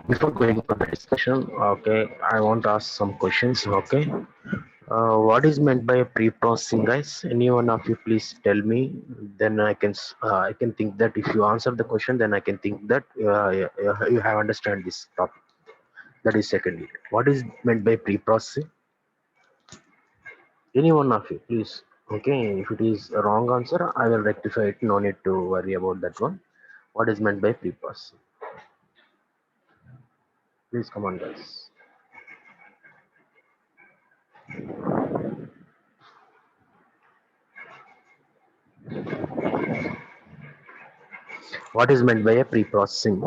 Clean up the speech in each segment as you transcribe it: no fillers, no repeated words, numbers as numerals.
Before going for the discussion, okay, I want to ask some questions. Okay, what is meant by pre-processing, guys? Any one of you please tell me. Then I can think that if you answer the question, then I can think that you have understand this topic. That is secondly. What is meant by pre-processing? Any one of you, please. Okay, if it is a wrong answer, I will rectify it. No need to worry about that one. What is meant by pre-processing? Please come on, guys. What is meant by a pre-processing?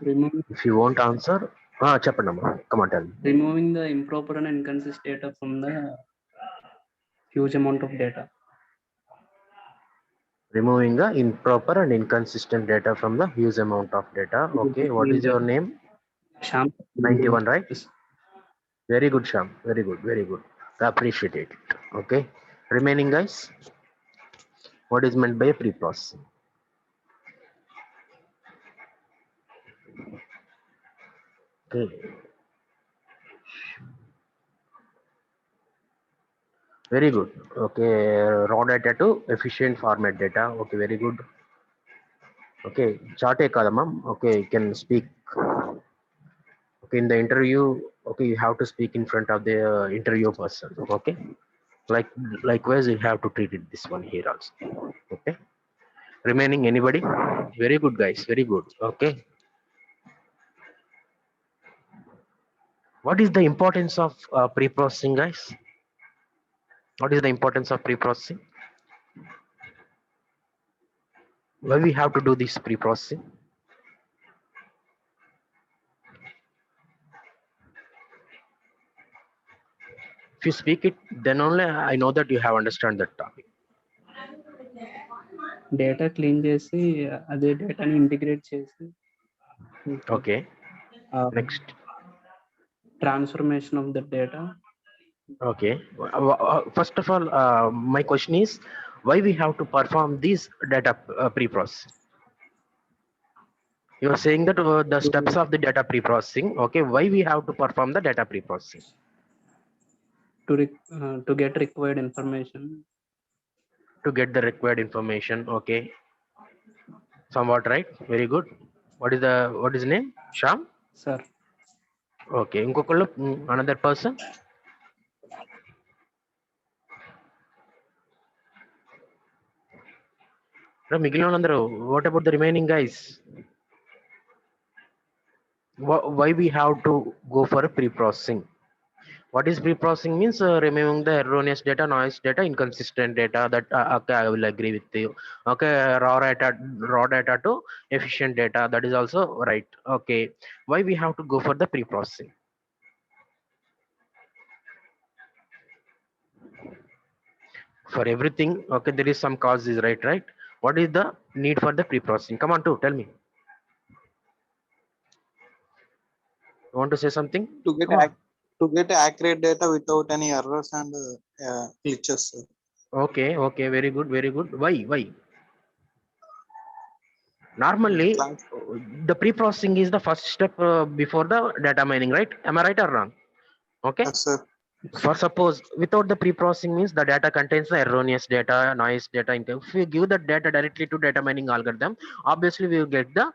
Removing, If you won't answer, చెప్పండమ్మా. Come on, tell me. removing the improper and inconsistent data from the huge amount of data. Removing the improper and inconsistent data from the huge amount of data. Okay, what is your name? Sham, 91, right? yes. Very good, Sham. Very good, very good. I appreciate it. Okay, remaining guys, what is meant by a pre-processing? Okay, very good. Okay, raw data to efficient format data. Okay, very good. Okay, chart kadamam. Okay, you can speak. Okay, in the interview, okay, you have to speak in front of the interview person. Okay, like likewise, you have to treat it this one here also. Okay, remaining anybody? Very good, guys. Very good. Okay, what is the importance of pre-processing, guys? What is the importance of pre-processing? Why we have to do this pre-processing? If you speak it, then only I know that you have understand that topic. Data clean చేసి అదే డేటాని integrate చేసి Okay, next. Transformation of the data. Okay, first of all, my question is why we have to perform this data pre-processing? You are saying that the steps of the data pre-processing. Okay, why we have to perform the data pre-processing? To get required information. To get the required information. Okay, somewhat right. Very good. What is name? Sham. Sir, Okay, ఇంకొకళ్ళు another person. మిగిలిన వాళ్ళందరూ, what about the remaining guys? Why we have to go for a pre-processing? What is pre-processing means? Removing the erroneous data, noise data, inconsistent data. That okay, I will agree with you. Okay, raw data to efficient data. That is also right. Okay, why we have to go for the pre-processing? For everything, okay, there is some causes, right? What is the need for the pre-processing? Come on, to tell me. You want to say something? to get Come on. to get accurate data without any errors and glitches. Okay, very good, very good. Why? Normally, Trans- the pre-processing is the first step before the data mining, right? Am I right or wrong? Okay. yes, sir. For suppose without the pre-processing means the data contains the erroneous data, noise data. If we give the data directly to data mining algorithm, obviously we will get the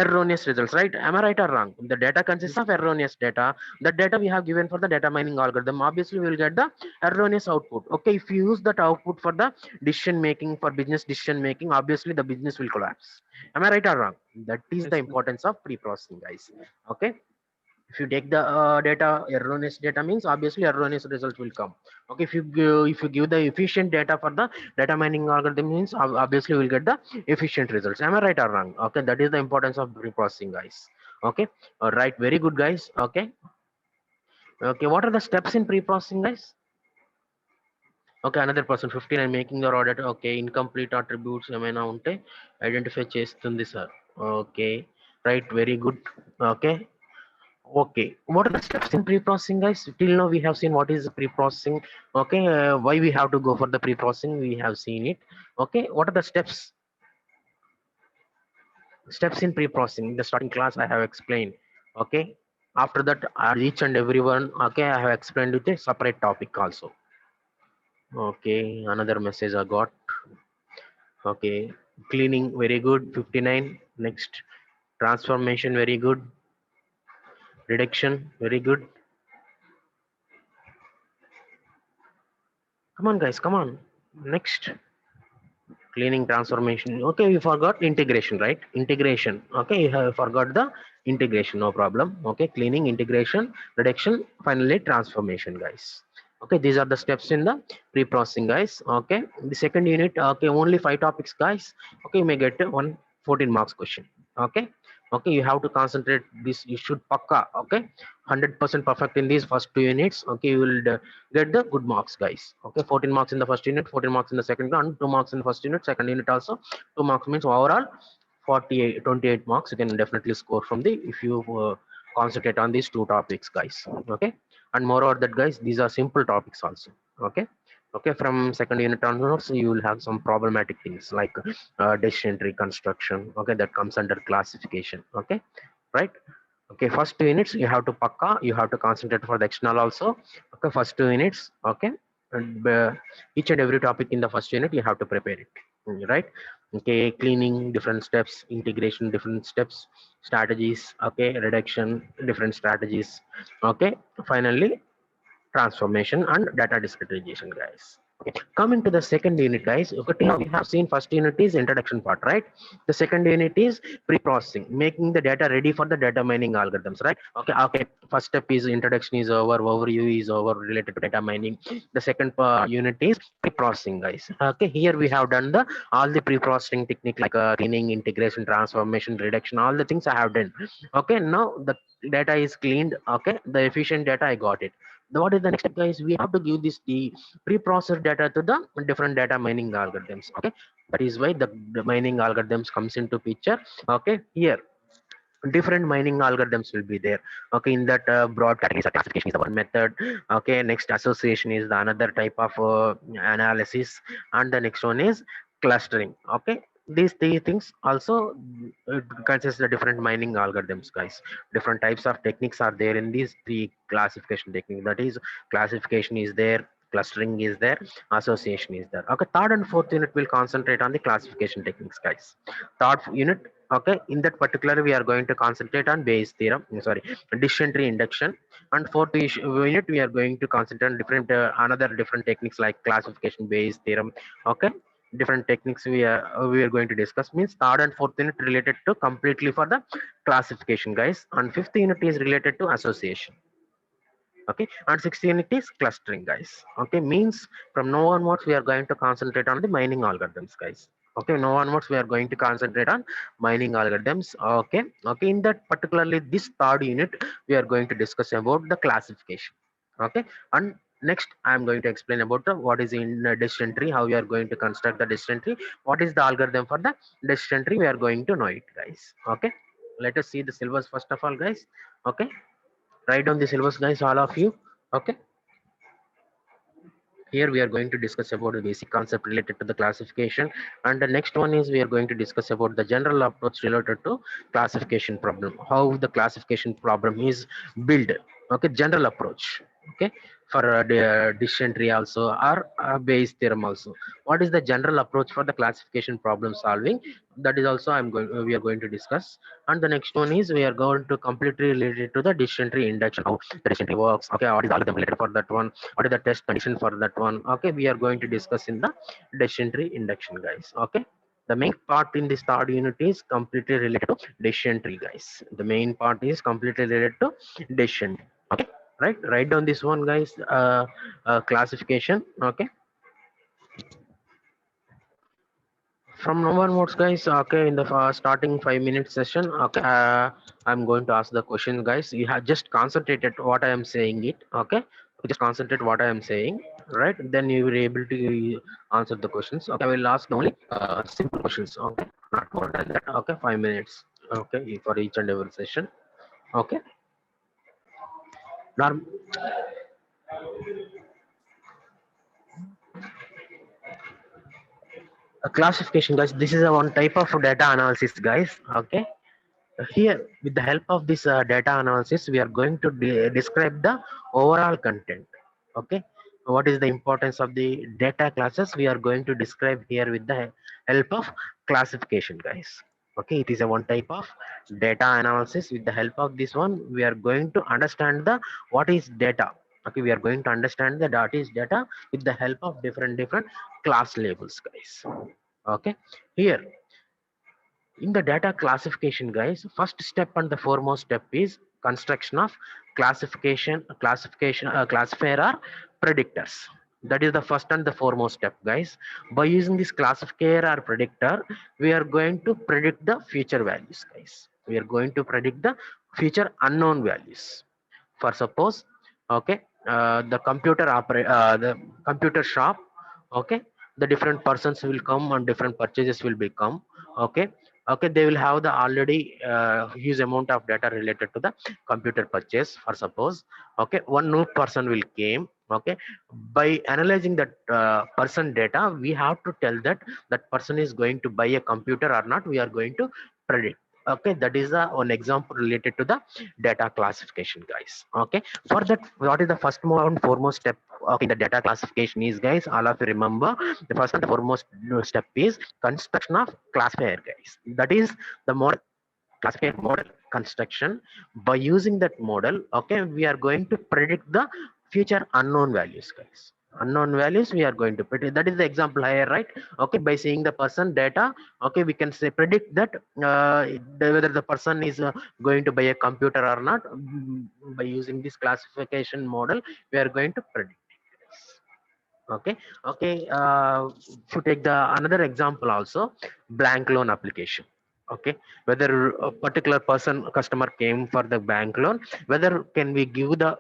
erroneous results, right? Am I right or wrong? The data consists of erroneous data. The data we have given for the data mining algorithm, obviously we will get the erroneous output. Okay, if you use that output for the decision making, for business decision making, obviously the business will collapse. Am I right or wrong? That is the Yes, sir. importance of pre-processing, guys. Okay, if you take the data, erroneous data means obviously erroneous results will come. Okay, if you give the efficient data for the data mining algorithm means obviously we'll get the efficient results. Am I right or wrong? Okay, that is the importance of pre-processing, guys. Okay, all right, very good, guys. Okay, what are the steps in pre-processing, guys? Okay, another person 15 and making the raw data. Okay, incomplete attributes ఏమైనా ఉంటే identify చేస్తుంది sir. Okay, right, very good. Okay, Okay, what are the steps in pre-processing, guys? Till now we have seen what is pre-processing. Okay, why we have to go for the pre-processing, we have seen it. Okay, what are the steps in pre-processing? In the starting class I have explained. Okay, after that each and everyone, okay, I have explained with a separate topic also. Okay, another message I got. Okay, cleaning very good, 59. Next, transformation very good, reduction very good. Come on, guys, come on. Next, cleaning, transformation. Okay, we forgot integration, right? Integration. Okay, you have forgot the integration, no problem. Okay, cleaning, integration, reduction, finally transformation, guys. Okay, these are the steps in the pre-processing, guys. Okay, the second unit, okay, only 5 topics, guys. Okay, you may get one 14 marks question. Okay, okay, you have to concentrate this, you should pakka. Okay, 100% perfect in these first 2 units. Okay, you will get the good marks, guys. Okay, 14 marks in the first unit, 14 marks in the second one, 2 marks in the first unit, second unit also 2 marks, means overall 48 28 marks you can definitely score from the, if you concentrate on these 2 topics, guys. Okay, and moreover that, guys, these are simple topics also. Okay, okay, from second unit onwards you will have some problematic things like decision tree construction. Okay, that comes under classification. Okay, right. Okay, first 2 units you have to pakka, you have to concentrate for the external also. Okay, first 2 units. Okay, and each and every topic in the first unit you have to prepare it. Right. Okay, cleaning different steps, integration different steps, strategies. Okay, reduction different strategies. Okay, finally transformation and data discretization, guys. Okay. Coming to the second unit, guys. Okay, till now we have seen first unit is introduction part, right? The second unit is pre-processing, making the data ready for the data mining algorithms, right? Okay, okay. First step is introduction is over, overview is over related to data mining. The second unit is pre-processing, guys. Okay, here we have done the all the pre-processing technique like cleaning, integration, transformation, reduction, all the things I have done. Okay, now the data is cleaned. Okay, the efficient data I got it. What is the next step, guys? We have to give this the pre-processed data to the different data mining algorithms. Okay, that is why the mining algorithms comes into picture. Okay, here different mining algorithms will be there. Okay, in that broad categories, classification is the one method. Okay, next association is the another type of analysis, and the next one is clustering. Okay, these three things also consists the different mining algorithms, guys. Different types of techniques are there in these three classification techniques. That is, classification is there, clustering is there, association is there. Okay, third and fourth unit will concentrate on the classification techniques, guys. Third unit, okay, in that particular we are going to concentrate on Bayes theorem, sorry, decision tree induction. And fourth unit we are going to concentrate on different another different techniques like classification, Bayes theorem. Okay, different techniques we are going to discuss, means third and fourth unit related to completely for the classification, guys, and fifth unit is related to association. Okay, and sixth unit is clustering, guys. Okay, means from now onwards we are going to concentrate on the mining algorithms, guys. Okay, now onwards we are going to concentrate on mining algorithms. Okay, okay, in that particularly this third unit we are going to discuss about the classification. Okay, and next I am going to explain about the what is in decision tree, how we are going to construct the decision tree, what is the algorithm for the decision tree, we are going to know it, guys. Okay, let us see the syllabus first of all, guys. Okay, write down the syllabus, guys, all of you. Okay, here we are going to discuss about the basic concept related to the classification, and the next one is we are going to discuss about the general approach related to classification problem, how the classification problem is built. Okay, general approach. Okay, for the decision tree also, or Bayes theorem also, what is the general approach for the classification problem solving, that is also we are going to discuss. And the next one is we are going to completely related to the decision tree induction, how the decision tree works. Okay, what is the algorithm related for that one, what is the test condition for that one. Okay, we are going to discuss in the decision tree induction, guys. Okay, the main part in this third unit is completely related to decision tree, guys. The main part is completely related to decision. Okay, right, write down this one, guys. Classification. Okay, from now onwards, guys. Okay, in the starting 5 minute session, okay, I'm going to ask the question, guys. You have just concentrated what I am saying it. Okay, just concentrate what I am saying, right? Then you will be able to answer the questions. Okay, I will ask only simple questions. Okay, not more than that. Okay, 5 minutes. Okay, for each and every session. Okay, Norm classification, guys. This is a one type of data analysis, guys. Okay. Here, with the help of this data analysis, we are going to describe the overall content. Okay. What is the importance of the data classes? We are going to describe here with the help of classification, guys. Okay. It is a one type of data analysis. With the help of this one, we are going to understand the what is data. Okay. We are going to understand the data is data with the help of different class labels, guys. Okay. Here, in the data classification, guys, first step and the foremost step is construction of classifier or predictors. That is the first and the foremost step, guys. By using this classifier or predictor, we are going to predict the future values, guys. We are going to predict the future unknown values. For suppose, okay, the computer shop, okay, the different persons will come and different purchases will become. Okay. Okay, they will have the already huge amount of data related to the computer purchase. For suppose, okay, one new person will came. Okay, by analyzing that person data, we have to tell that that person is going to buy a computer or not. We are going to predict. Okay, that is one example related to the data classification, guys. Okay, for that, what is the first and foremost step in the data classification is, guys, all of you remember, the first and foremost step is construction of classifier, guys. That is the model, classifier model construction. By using that model, okay, we are going to predict the future unknown values, guys. Unknown values we are going to predict. That is the example here, right? Okay, by seeing the person data, okay, we can say predict that whether the person is going to buy a computer or not. By using this classification model, we are going to predict. Okay. Okay, to take the another example also, blank loan application. Okay, whether a particular person customer came for the bank loan, whether can we give the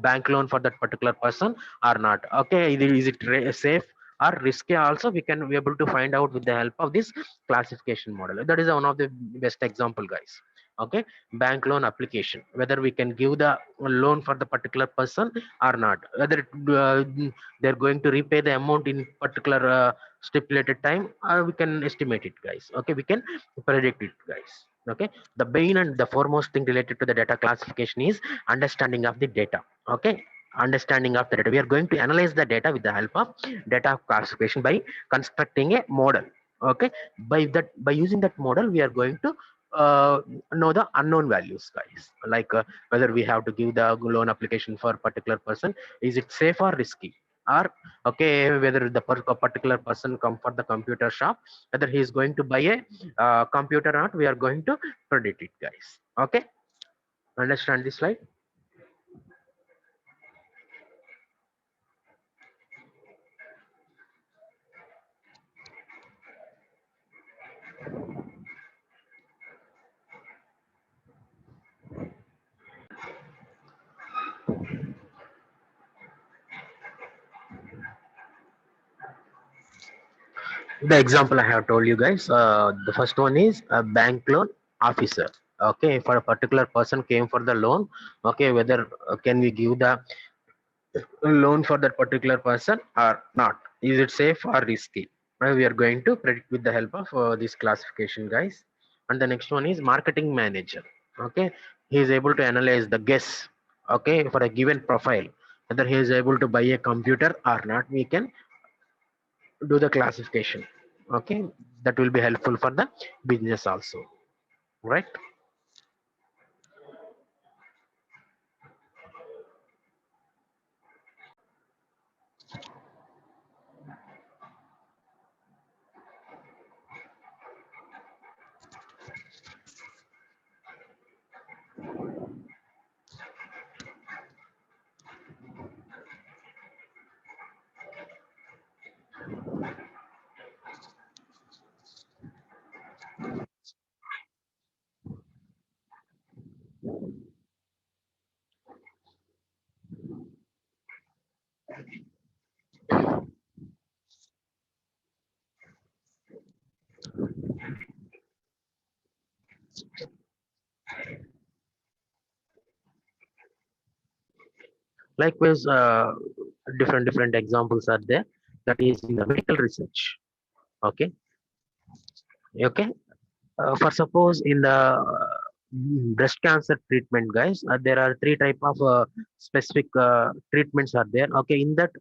bank loan for that particular person or not. Okay, either is it safe or risky, also we can be able to find out with the help of this classification model. That is one of the best example, guys. Okay, bank loan application, whether we can give the loan for the particular person or not, whether they're going to repay the amount in particular stipulated time, we can estimate it, guys. Okay, we can predict it, guys. Okay, the main and the foremost thing related to the data classification is understanding of the data. Okay, understanding of the data, we are going to analyze the data with the help of data classification by constructing a model. Okay, by using that model, we are going to know the unknown values, guys, like whether we have to give the loan application for a particular person, is it safe or risky, or okay, whether the a particular person come for the computer shop, whether he is going to buy a computer or not, we are going to predict it, guys. Okay, understand this slide? The example I have told you, guys, the first one is a bank loan officer. Okay, for a particular person came for the loan. Okay, whether can we give the loan for that particular person or not, is it safe or risky. We are going to predict with the help of this classification, guys. And the next one is marketing manager. Okay, he is able to analyze the guess, okay, for a given profile, whether he is able to buy a computer or not, we can do the classification. Okay, that will be helpful for the business also, right? Likewise, different examples are there. That is in the medical research. Okay, okay. For suppose in the breast cancer treatment, guys, there are three type of specific treatments are there. Okay, in that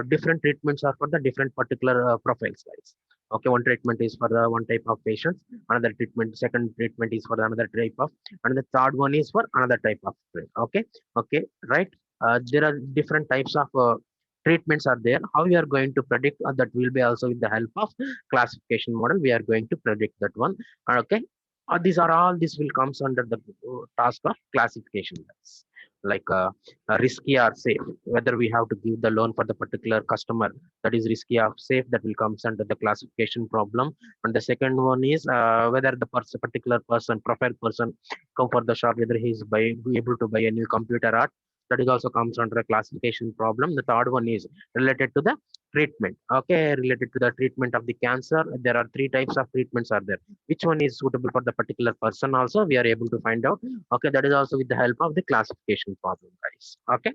different treatments are for the different particular profiles, guys. Okay, one treatment is for the one type of patients, another treatment, second treatment is for the another type of, and the third one is for another type of. Okay, okay, right. There are different types of treatments are there. How we are going to predict that will be also with the help of classification model. We are going to predict that one. Okay, these are all, this will comes under the task of classification, guys. Like risky or safe, whether we have to give the loan for the particular customer, that is risky or safe, that will comes under the classification problem. And the second one is whether the particular person, profile person, come for the shop, whether he is able to buy a new computer or, that is also comes under a classification problem. The third one is related to the treatment. Okay, related to the treatment of the cancer, there are three types of treatments are there. Which one is suitable for the particular person also we are able to find out. Okay, that is also with the help of the classification problem, guys. Okay,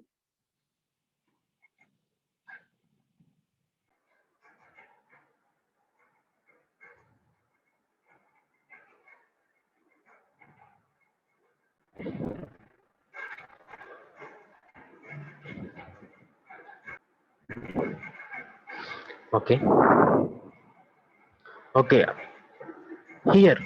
okay, okay. Here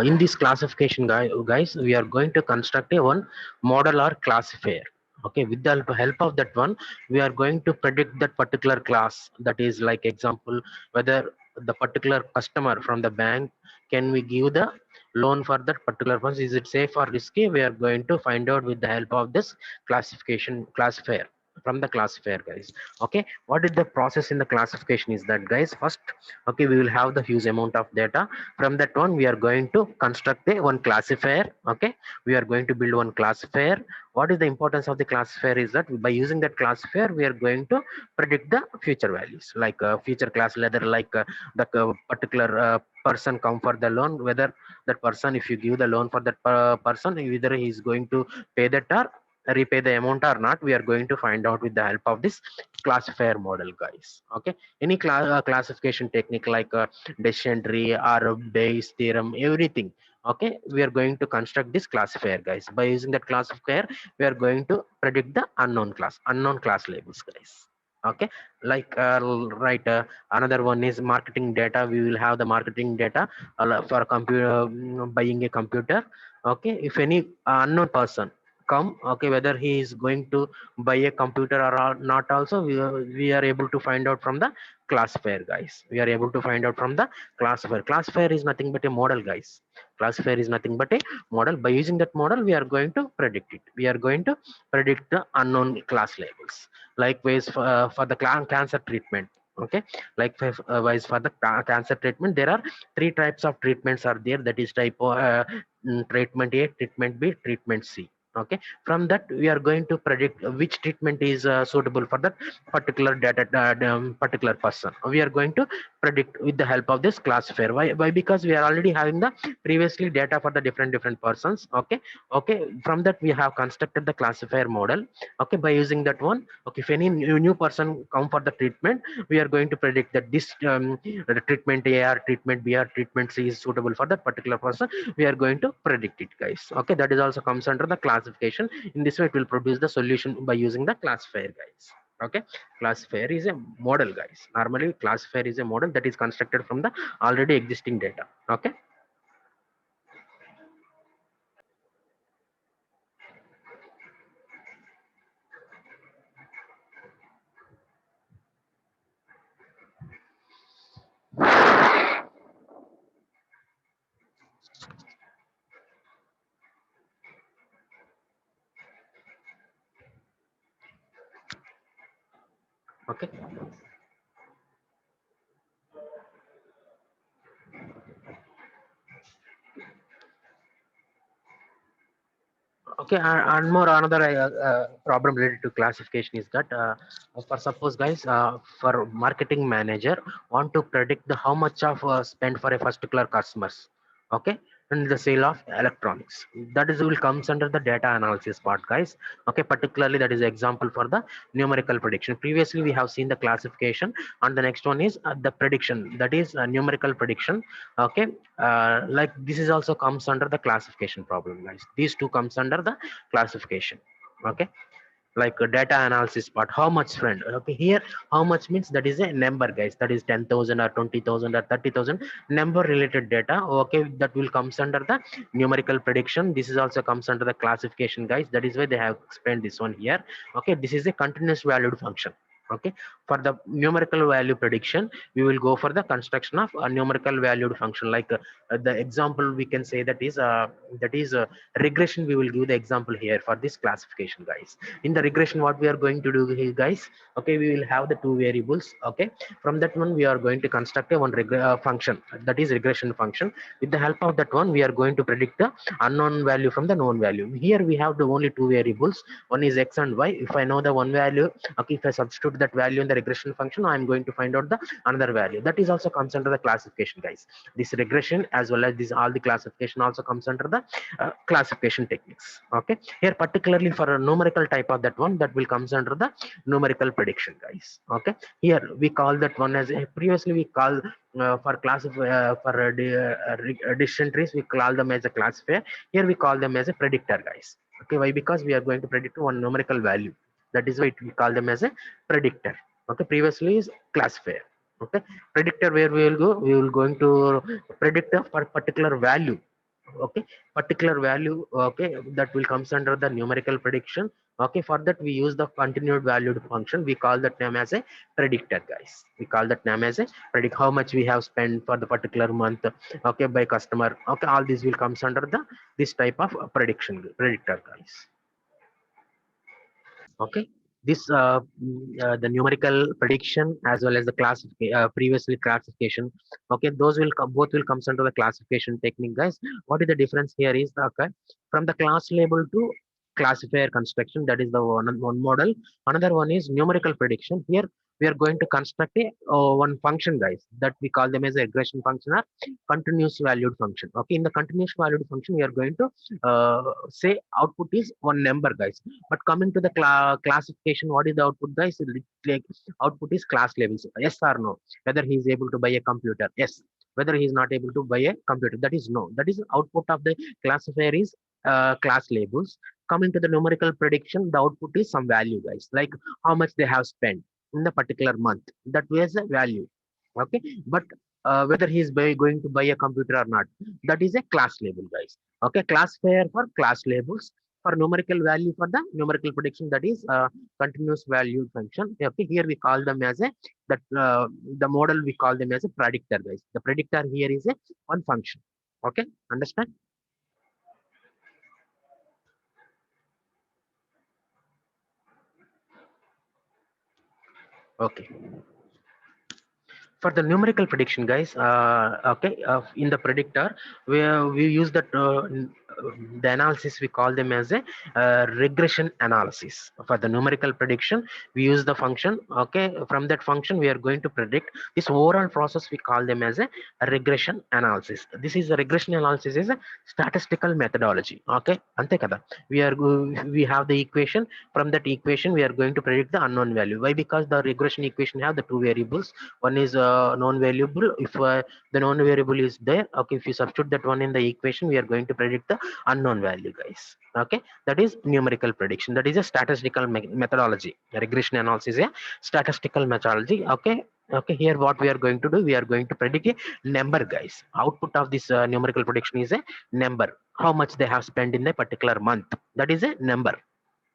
in this classification, guys, we are going to construct a one model or classifier. Okay, with the help of that one, we are going to predict that particular class. That is like example, whether the particular customer from the bank, can we give the loan for that particular person, is it safe or risky, we are going to find out with the help of this classification classifier, from the classifier, guys. Okay, what is the process in the classification is that, guys, first, okay, we will have the huge amount of data. From that one, we are going to construct a one classifier. Okay, we are going to build one classifier. What is the importance of the classifier is that by using that classifier, we are going to predict the future values, like future class leather, like the particular person come for the loan, whether that person, if you give the loan for that person, either he is going to pay that or repay the amount or not, we are going to find out with the help of this classifier model, guys. Okay, any classification technique like decision tree or Bayes theorem, everything. Okay, we are going to construct this classifier, guys. By using that classifier, we are going to predict the unknown class labels, guys. Okay, like right, another one is marketing data. We will have the marketing data for computer, buying a computer. Okay, if any unknown person come, okay, whether he is going to buy a computer or not also, we are able to find out from the classifier, guys. We are able to find out from the classifier is nothing but a model, guys. Classifier is nothing but a model. By using that model, we are going to predict it. We are going to predict the unknown class labels. Likewise for the cancer treatment. Okay, likewise for the cancer treatment, there are three types of treatments are there. That is type treatment A, treatment B, treatment C. Okay, from that we are going to predict which treatment is suitable for that particular data, particular person. We are going to predict with the help of this classifier. Why? Because we are already having the previously data for the different persons. Okay, okay, from that we have constructed the classifier model. Okay, by using that one, okay, if any new person come for the treatment, we are going to predict that this the treatment A or treatment B or treatment C is suitable for that particular person. We are going to predict it, guys. Okay, that is also comes under the classification. In this way, it will produce the solution by using the classifier, guys. Okay, classifier is a model, guys. Normally classifier is a model that is constructed from the already existing data. Okay, okay, okay. And more another problem related to classification is that for suppose, guys, for marketing manager want to predict the how much of spend for a particular customers. Okay, and the sale of electronics. That is will comes under the data analysis part, guys. Okay, particularly that is example for the numerical prediction. Previously we have seen the classification, and the next one is the prediction, that is numerical prediction. Okay, like this is also comes under the classification problem, guys. These two comes under the classification. Okay, like a data analysis part, how much friend. Okay, here how much means that is a number, guys. That is 10,000 or 20,000 or 30,000 number related data. Okay, that will comes under the numerical prediction. This is also comes under the classification, guys. That is why they have explained this one here. Okay, this is a continuous valued function. Okay, for the numerical value prediction we will go for the construction of a numerical valued function, like the example we can say that is regression. We will give the example here for this classification, guys. In the regression, what we are going to do here, guys, okay, we will have the two variables. Okay, from that one we are going to construct a function, that is regression function. With the help of that one we are going to predict the unknown value from the known value. Here we have the only two variables, one is x and y. If I know the one value, okay, if I substitute that value in the regression function, I am going to find out the another value. That is also comes under the classification, guys. This regression as well as this all the classification also comes under the classification techniques. Okay, here particularly for a numerical type of that one, that will comes under the numerical prediction, guys. Okay, here we call that one as previously we call for decision trees we call them as a classifier. Here we call them as a predictor, guys. Okay, why? Because we are going to predict one numerical value. That is why we call them as a predictor. Okay, previously is classifier. Okay, predictor, where we will go, we will going to predict a particular value. Okay, particular value. Okay, that will comes under the numerical prediction. Okay, for that we use the continued valued function. We call that name as a predictor, guys. We call that name as a predict, how much we have spent for the particular month, okay, by customer. Okay, all these will comes under the this type of predictor, guys. Okay, this the numerical prediction as well as the previously classification. Okay, those will come, both will comes under the classification technique, guys. What is the difference here is, okay, from the class label to classifier construction, that is the one model. Another one is numerical prediction. Here we are going to construct a one function, guys, that we call them as a regression function or continuous valued function. Okay, in the continuous valued function we are going to say output is one number, guys. But coming to the classification, what is the output, guys? Like output is class labels, yes or no. Whether he is able to buy a computer, yes. Whether he is not able to buy a computer, that is no. That is output of the classifier is class labels. Coming to the numerical prediction, the output is some value, guys, like how much they have spent in the particular month. That was a value. Okay, but whether he is going to buy a computer or not, that is a class label, guys. Okay, classifier for class labels. For numerical value for the numerical prediction, that is continuous value function. Okay, here we call them as a that the model we call them as a predictor, guys. The predictor here is a one function. Okay, understand? Okay, for the numerical prediction, guys, okay, in the predictor where we use that the analysis we call them as a regression analysis. For the numerical prediction we use the function. Okay, from that function we are going to predict this overall process. We call them as a regression analysis. This is a regression analysis is a statistical methodology. Okay, ante kada. We have the equation. From that equation we are going to predict the unknown value. Why? Because the regression equation have the two variables. One is non-variable. If the non-variable is there, okay, if you substitute that one in the equation, we are going to predict the unknown value, guys. Okay, that is numerical prediction. That is a statistical methodology. Regression analysis is a statistical methodology. Okay, okay, here what we are going to do, we are going to predict a number, guys. Output of this numerical prediction is a number, how much they have spent in a particular month. That is a number.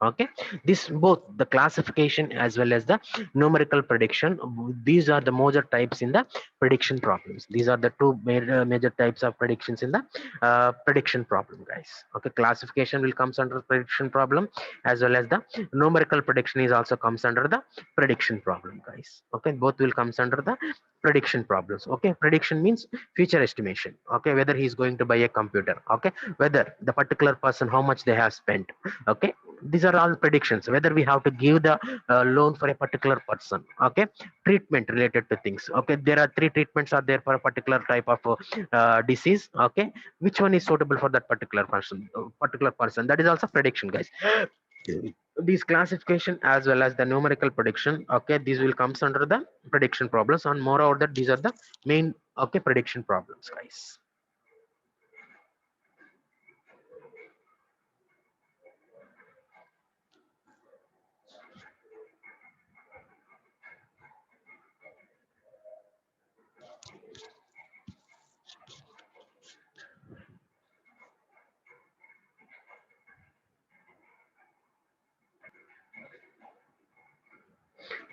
Okay, this both the classification as well as the numerical prediction, these are the major types in the prediction problems. These are the two major types of predictions in the prediction problem, guys. Okay, classification will comes under prediction problem, as well as the numerical prediction is also comes under the prediction problem, guys. Okay, both will comes under the prediction problems. Okay, prediction means future estimation. Okay, whether he is going to buy a computer. Okay, whether the particular person how much they have spent. Okay, these are all predictions whether we have to give the loan for a particular person. Okay, treatment related to things. Okay, there are three treatments are there for a particular type of disease. Okay, which one is suitable for that particular person, that is also prediction, guys. These classification as well as the numerical prediction, okay, these will comes under the prediction problems, and moreover that these are the main, okay, prediction problems, guys.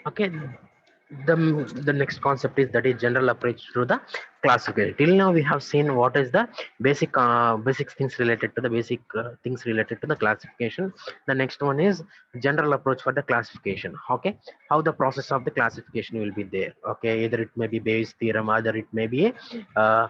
Okay, the next concept is that is general approach to the classification. Till now we have seen what is the basic things related to the basic things related to the classification. The next one is general approach for the classification. Okay, how the process of the classification will be there. Okay, either it may be Bayes theorem, either it may be a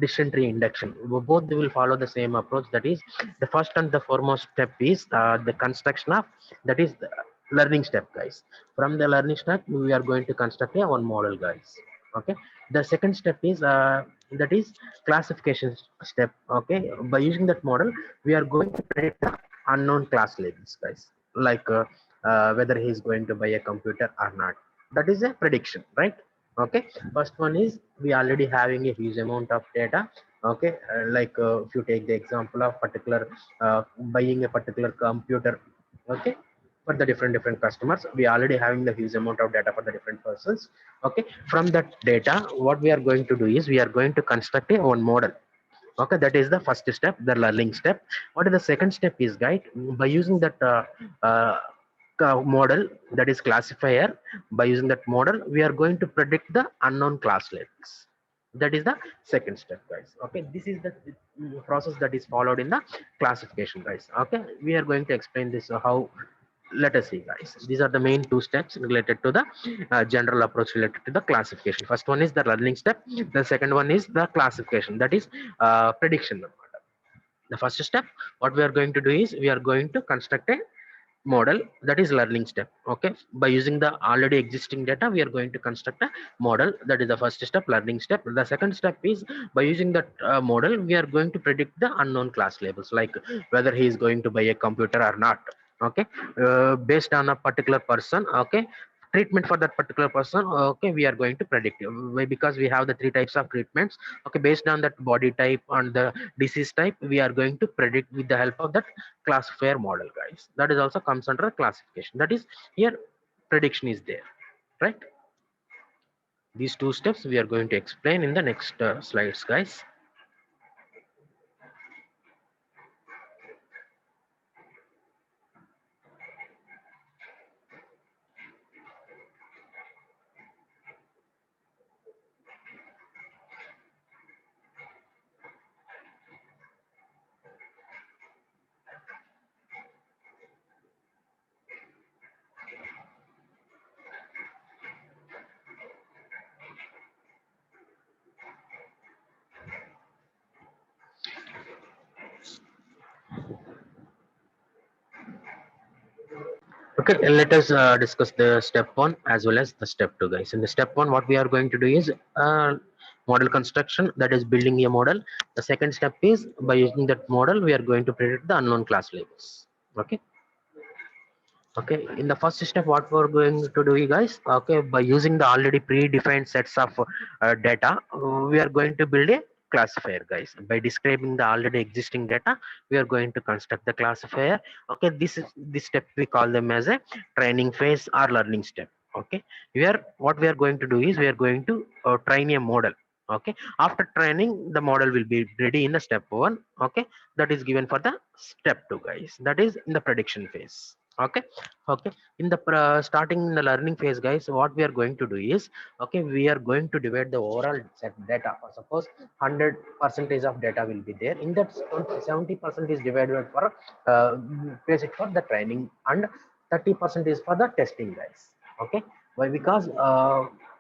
dysentery induction. Both they will follow the same approach. That is the first and the foremost step is the construction of, that is the learning step, guys. From the learning step we are going to construct a one model, guys. Okay, the second step is that is classification step. Okay, by using that model we are going to predict the unknown class labels, guys, like whether he is going to buy a computer or not. That is a prediction, right? Okay, first one is we already having a huge amount of data. Okay, like if you take the example of particular buying a particular computer. Okay, for the different customers we already having the huge amount of data for the different persons. Okay, from that data what we are going to do is we are going to construct a one model. Okay, that is the first step, the learning step. What is the second step is, guys, by using that uh, model, that is classifier, by using that model we are going to predict the unknown class labels. That is the second step, guys. Okay, this is the process that is followed in the classification, guys. Okay, we are going to explain this how. Let us see, guys, these are the main two steps related to the general approach related to the classification. First one is the learning step, the second one is the classification, that is prediction. The first step what we are going to do is we are going to construct a model, that is learning step. Okay, by using the already existing data we are going to construct a model, that is the first step, learning step. The second step is by using that model we are going to predict the unknown class labels, like whether he is going to buy a computer or not. Okay, based on a particular person. Okay, treatment for that particular person. Okay, we are going to predict. Why? Because we have the three types of treatments. Okay, based on that body type and the disease type we are going to predict with the help of that classifier model, guys. That is also comes under classification. That is here prediction is there, right? These two steps we are going to explain in the next slides, guys. Okay, let us discuss the step one as well as the step two, guys. In the step one, what we are going to do is model construction, that is building a model. The second step is by using that model, we are going to predict the unknown class labels. Okay. Okay, in the first step, what we're going to do, you guys, okay, by using the already predefined sets of data, we are going to build a classifier, guys. By describing the already existing data, we are going to construct the classifier. Okay, this step we call them as a training phase or learning step. Okay, here what we are going to do is we are going to train a model. Okay, after training, the model will be ready in the step one. Okay, that is given for the step two, guys. That is in the prediction phase. Okay, okay, in the starting in the learning phase, guys, what we are going to do is, okay, we are going to divide the overall set data. For suppose 100% of data will be there, in that 70% is divided for basic for the training, and 30% is for the testing, guys. Okay, why? Because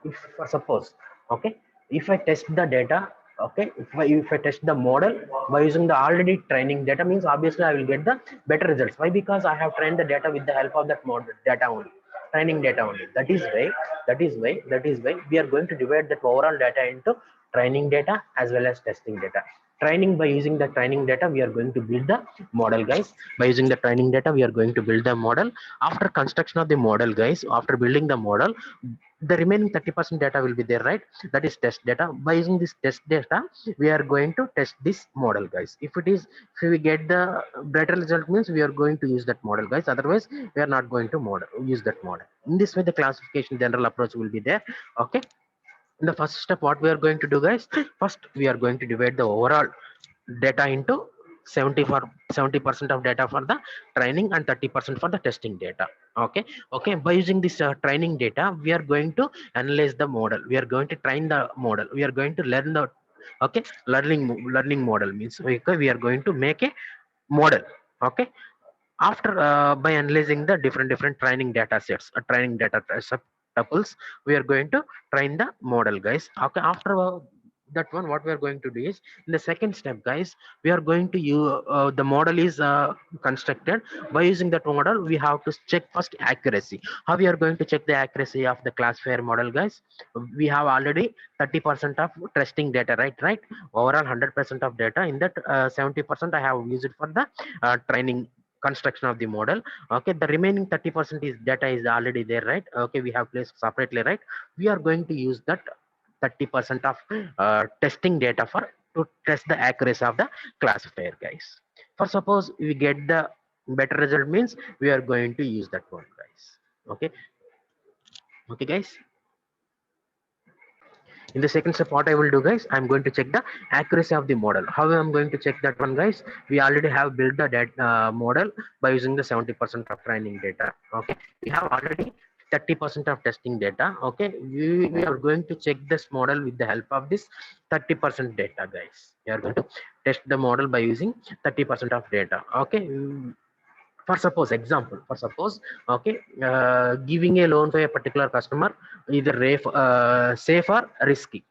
if for suppose, okay, if I test the data Okay, if I test the model by using the already training data, means obviously I will get the better results. Why? Because I have trained the data with the help of that model data only, training data only. That is why we are going to divide that overall data into training data as well as testing data. Training, by using the training data we are going to build the model, guys. By using the training data we are going to build the model. After construction of the model, guys, after building the model, the remaining 30% data will be there, right? That is test data. By using this test data we are going to test this model, guys. If we get the better result, means we are going to use that model, guys. Otherwise we are not going to use that model. In this way the classification general approach will be there. Okay, in the first step what we are going to do, guys, first we are going to divide the overall data into 70% of data for the training and 30% for the testing data. Okay, okay, by using this training data we are going to analyze the model, we are going to train the model, we are going to learn the, okay, learning model means we are going to make a model. Okay, after by analyzing the different training data sets, training data tuples, we are going to train the model, guys. Okay, after that one what we are going to do is, in the second step, guys, we are going to use the model is constructed. By using that model we have to check first accuracy. How we are going to check the accuracy of the classifier model, guys? We have already 30% of testing data, right? Overall 100% of data, in that 70% I have used for the training construction of the model. Okay, the remaining 30% is data is already there, right? Okay, we have placed separately, right? We are going to use that 30% of testing data for to test the accuracy of the classifier, guys. For suppose we get the better result, means we are going to use that one, guys. Okay, okay, guys. In the second step what I will do, guys, I'm going to check the accuracy of the model. How I'm going to check that one, guys? We already have built the model by using the 70% of training data. Okay, we have already 30% of testing data. Okay, we are going to check this model with the help of this 30% data, guys. We are going to test the model by using 30% of data. Okay, for suppose example, for suppose, okay, giving a loan to a particular customer, either safe or risky.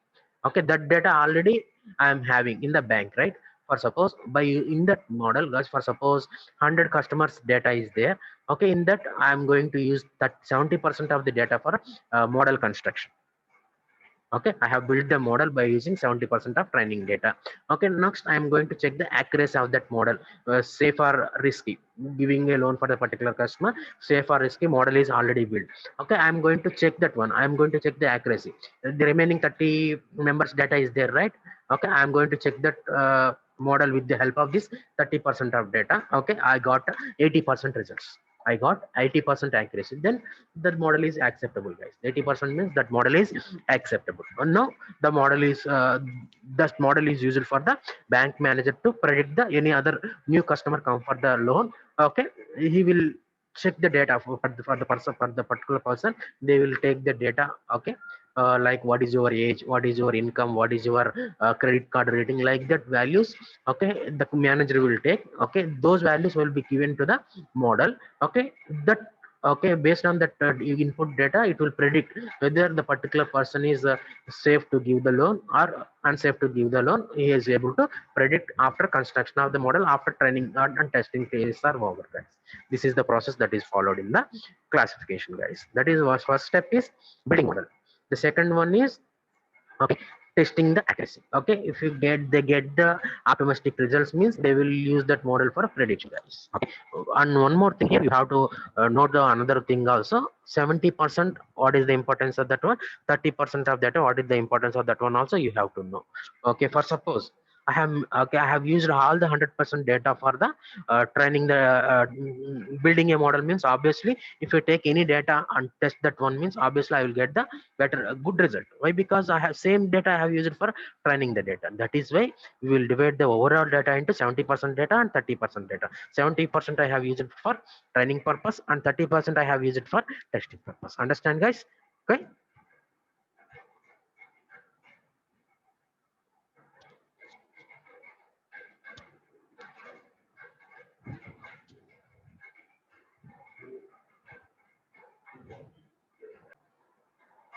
Okay, that data already I am having in the bank, right? For suppose by in that model, guys, for suppose 100 customers data is there. Okay, in that I am going to use that 70% of the data for model construction. Okay, I have built the model by using 70% of training data. Okay, next I am going to check the accuracy of that model, safe or risky. Giving a loan for the particular customer, safe or risky, model is already built. Okay, I am going to check that one. I am going to check the accuracy. The remaining 30 members data is there, right? Okay, I am going to check that model with the help of this 30% of data. Okay, I got 80% results. I got 80% accuracy. Then that model is acceptable, guys. 80% means that model is acceptable. And now the model is that model is used for the bank manager to predict the any other new customer come for the loan. Okay, he will check the data for the person, for the particular person. They will take the data. Okay, like what is your age, what is your income, what is your credit card rating, like that values. Okay, the manager will take. Okay, those values will be given to the model. Okay, that, okay, based on that input data it will predict whether the particular person is safe to give the loan or unsafe to give the loan. He is able to predict after construction of the model, after training and testing phases are over, guys. This is the process that is followed in the classification, guys. That is what first step is building model. The second one is, okay, testing the accuracy. Okay, if you get the optimistic results, means they will use that model for prediction, guys. Okay, and one more thing here, you have to note the another thing also. 70%, what is the importance of that one? 30% of that, what is the importance of that one also, you have to know. Okay, for suppose I have, okay, I have used all the 100% data for the training the building a model, means obviously if you take any data and test that one, means obviously I will get the better good result. Why? Because I have same data I have used for training the data. That is why we will divide the overall data into 70% data and 30% data. 70% I have used it for training purpose and 30% I have used it for testing purpose. Understand, guys? Okay.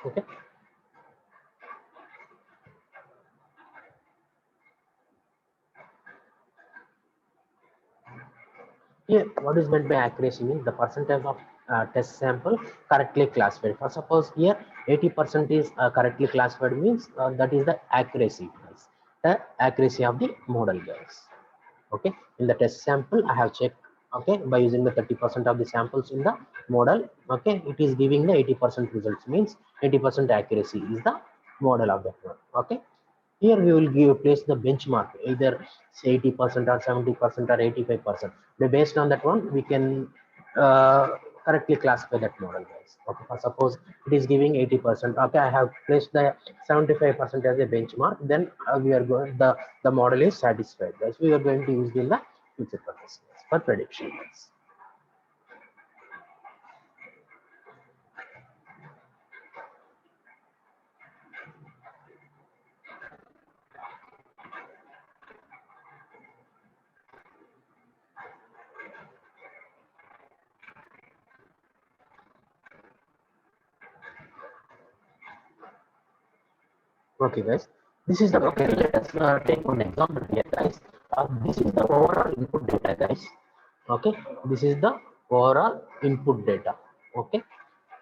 Okay. what is meant by accuracy means the percentage of test sample correctly classified. For suppose here 80% is correctly classified means that is the accuracy, guys. The accuracy of the model, guys. Okay, in the test sample I have checked, okay, by using the 30% of the samples in the model, okay, it is giving the 80% results means 80% accuracy is the model of that one. Okay, here we will give place the benchmark either say 80% or 70% or 85%. Based on that one we can correctly classify that model, guys. Okay, for suppose it is giving 80%, okay, I have placed the 75% as a benchmark, then we are going the model is satisfied, guys. We are going to use in the future purposes for prediction, guys. Okay, guys, this is the, okay, let us take one example here, guys. This is the overall input data, guys. Okay, this is the overall input data. Okay,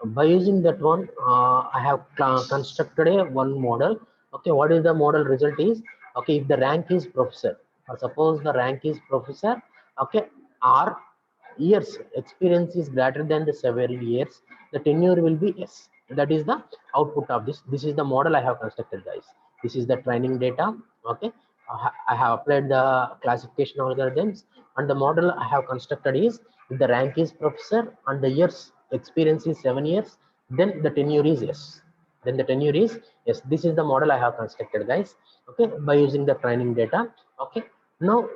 by using that one I have constructed a one model. Okay, what is the model result is, okay, if the rank is professor, or suppose the rank is professor, okay, or years experience is greater than the several years, the tenure will be S. That is the output of this. This is the model I have constructed, guys. This is the training data. Okay, I have applied the classification algorithms, and the model I have constructed is, if the rank is professor and the years experience is 7 years, then the tenure is yes. Then the tenure is yes. This is the model I have constructed, guys. Okay, by using the training data. Okay, now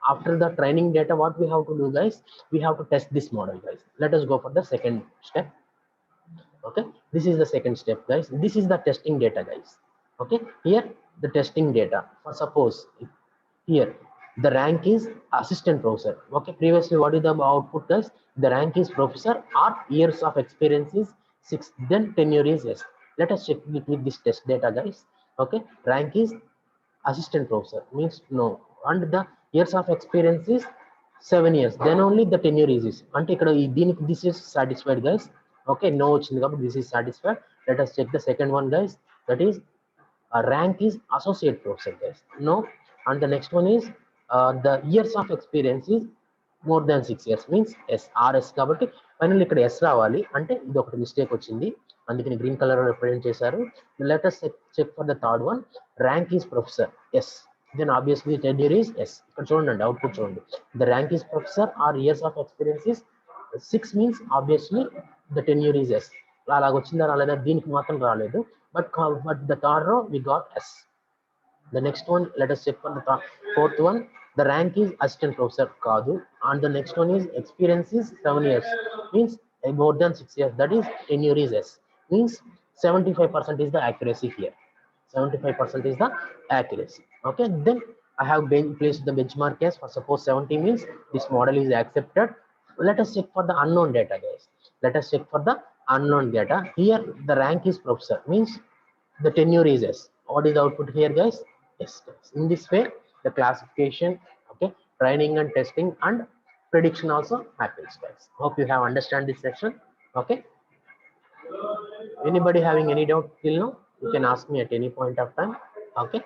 after the training data, what we have to do, guys, we have to test this model, guys. Let us go for the second step. Okay, this is the second step, guys. This is the testing data, guys. Okay, here the testing data, for suppose here the rank is assistant professor. Okay, previously what is the output, guys? The rank is professor or years of experience is 6, then tenure is yes. Let us check with this test data, guys. Okay, rank is assistant professor means no, and the years of experience is 7 years, then only the tenure is this. అంటే ఇక్కడ దీనికి this is satisfied, guys. Okay, no వచ్చింది కాబట్టి this is satisfied. Let us check the second one, guys. That is rank is associate professor, guys. No, and the next one is the years of experience is more than 6 years means S, RS కాబట్టి final ఇక్కడ S రావాలి. అంటే ఇది ఒకటి mistake వచ్చింది, అందుకని green colour represent చేశారు. Let us check for the third one. Rank is professor S, then obviously tenure is S. ఇక్కడ చూడండి అవుట్పుట్ చూడండి. The rank is professor or years of experience is 6 means obviously the tenure is S. అలాగ వచ్చిందా రాలేదా, దీనికి మాత్రం రాలేదు. But the third row we got S. The next one, let us check for the fourth one. The rank is assistant professor kaadu, and the next one is experience is 7 years means more than 6 years, that is tenure is S means 75% is the accuracy here. 75% is the accuracy. Okay, then I have placed the benchmark case for suppose 70 means this model is accepted. Let us check for the unknown data, guys. Let us check for the unknown data. Here the rank is professor means the tenure is S. What is the output here, guys? Yes, guys. In this way the classification, okay, training and testing and prediction also happens, guys. Hope you have understand this section. Okay, anybody having any doubt till now, you can ask me at any point of time. Okay.